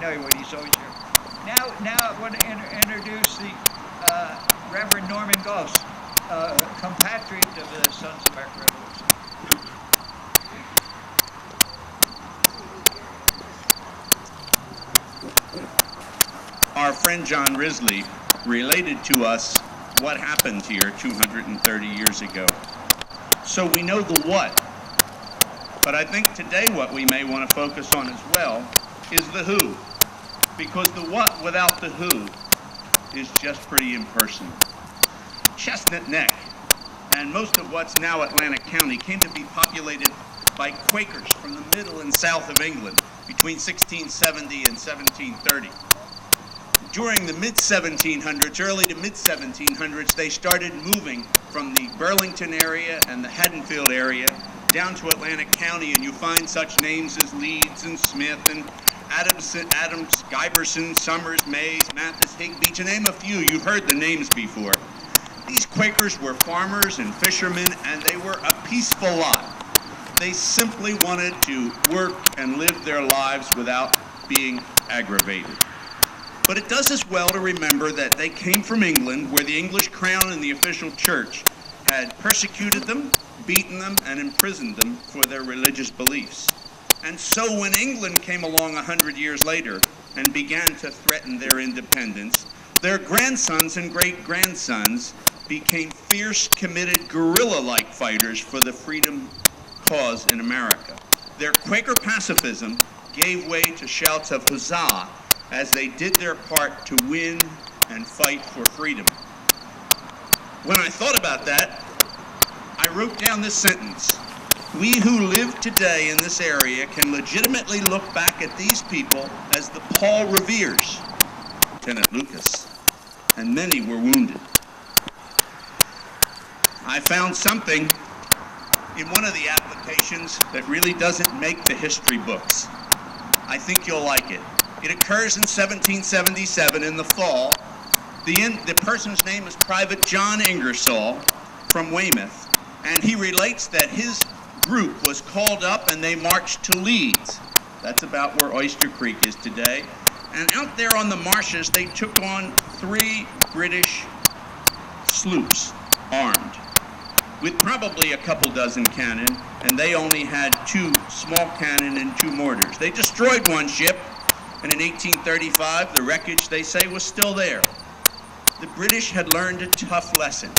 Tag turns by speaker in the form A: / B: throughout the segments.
A: know when he's always here. Now I want to introduce the Reverend Norman Goos, compatriot of the Sons of America Revolution.
B: Our friend John Risley related to us what happened here 230 years ago. So we know the what. But I think today what we may want to focus on as well is the who. Because the what without the who is just pretty impersonal. Chestnut Neck and most of what's now Atlantic County came to be populated by Quakers from the middle and south of England between 1670 and 1730. During the mid-1700s, early to mid-1700s, they started moving from the Burlington area and the Haddonfield area down to Atlantic County, and you find such names as Leeds and Smith and Adams, Giberson, Summers, Mays, Mathis, Higby, to name a few. You've heard the names before. These Quakers were farmers and fishermen, and they were a peaceful lot. They simply wanted to work and live their lives without being aggravated. But it does us well to remember that they came from England, where the English crown and the official church had persecuted them, beaten them, and imprisoned them for their religious beliefs. And so when England came along 100 years later and began to threaten their independence, their grandsons and great-grandsons became fierce, committed, guerrilla-like fighters for the freedom cause in America. Their Quaker pacifism gave way to shouts of huzzah as they did their part to win and fight for freedom. When I thought about that, I wrote down this sentence: we who live today in this area can legitimately look back at these people as the Paul Reveres, Lieutenant Lucas, and many were wounded. I found something in one of the applications that really doesn't make the history books. I think you'll like it. It occurs in 1777 in the fall. The person's name is Private John Ingersoll from Weymouth, and he relates that his group was called up and they marched to Leeds. That's about where Oyster Creek is today. And out there on the marshes, they took on 3 British sloops, armed, with probably a couple dozen cannon, and they only had 2 small cannon and 2 mortars. They destroyed one ship, and in 1835, the wreckage, they say, was still there. The British had learned a tough lesson.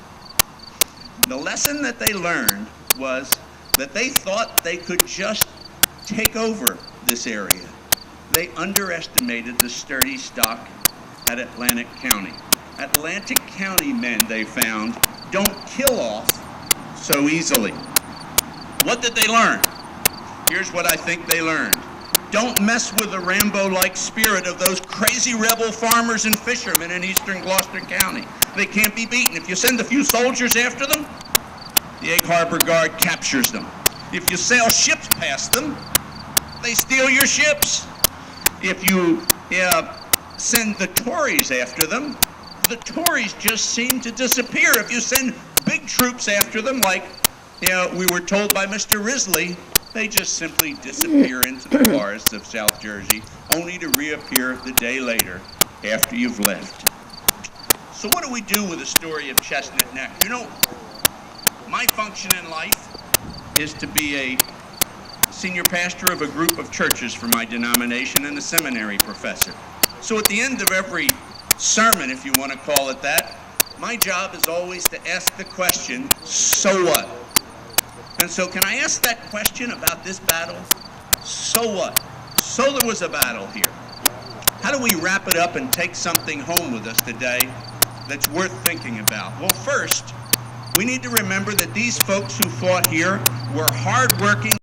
B: The lesson that they learned was that they thought they could just take over this area. They underestimated the sturdy stock at Atlantic County. Atlantic County men, they found, don't kill off so easily. What did they learn? Here's what I think they learned. Don't mess with the Rambo-like spirit of those crazy rebel farmers and fishermen in eastern Gloucester County. They can't be beaten. If you send a few soldiers after them, the Egg Harbor Guard captures them. If you sail ships past them, they steal your ships. If you send the Tories after them, the Tories just seem to disappear. If you send big troops after them, like we were told by Mr. Risley, they just simply disappear into the forests of South Jersey, only to reappear the day later after you've left. So what do we do with the story of Chestnut Neck? You know, my function in life is to be a senior pastor of a group of churches for my denomination and a seminary professor. So at the end of every sermon, if you want to call it that, my job is always to ask the question, so what? And so can I ask that question about this battle? So what? So there was a battle here. How do we wrap it up and take something home with us today that's worth thinking about? Well, first, we need to remember that these folks who fought here were hard-working